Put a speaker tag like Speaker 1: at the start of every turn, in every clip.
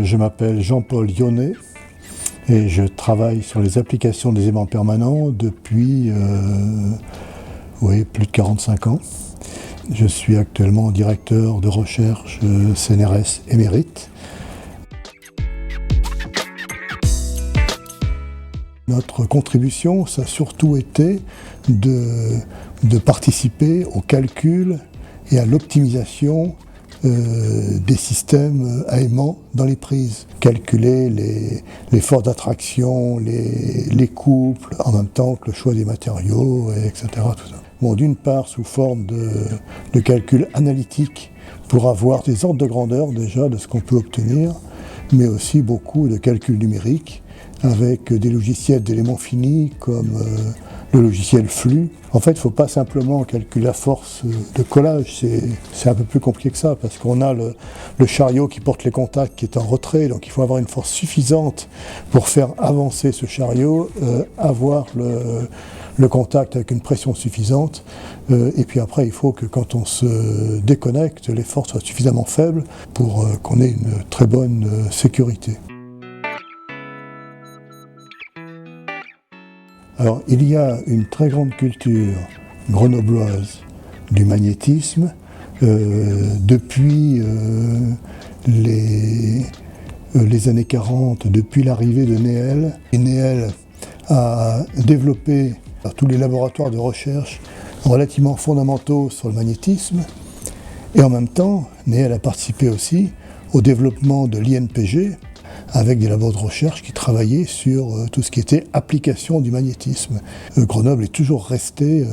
Speaker 1: Je m'appelle Jean-Paul Yonnet et je travaille sur les applications des aimants permanents depuis plus de 45 ans. Je suis actuellement directeur de recherche CNRS émérite. Notre contribution, ça a surtout été de participer au calcul et à l'optimisation des systèmes à aimants dans les prises. Calculer les forces d'attraction, les couples, en même temps que le choix des matériaux, etc. Tout ça. Bon, d'une part sous forme de calcul analytique pour avoir des ordres de grandeur déjà de ce qu'on peut obtenir, mais aussi beaucoup de calculs numériques avec des logiciels d'éléments finis comme le logiciel flux. En fait, il ne faut pas simplement calculer la force de collage, c'est un peu plus compliqué que ça, parce qu'on a le chariot qui porte les contacts qui est en retrait, donc il faut avoir une force suffisante pour faire avancer ce chariot, avoir le contact avec une pression suffisante, et puis après il faut que quand on se déconnecte, les forces soient suffisamment faibles pour qu'on ait une très bonne sécurité. Alors, il y a une très grande culture grenobloise du magnétisme depuis les années 40, depuis l'arrivée de Néel. Et Néel a développé tous les laboratoires de recherche relativement fondamentaux sur le magnétisme. Et en même temps, Néel a participé aussi au développement de l'INPG, avec des labos de recherche qui travaillaient sur tout ce qui était application du magnétisme. Grenoble est toujours resté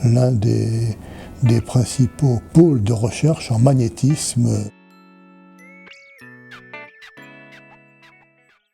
Speaker 1: l'un des principaux pôles de recherche en magnétisme.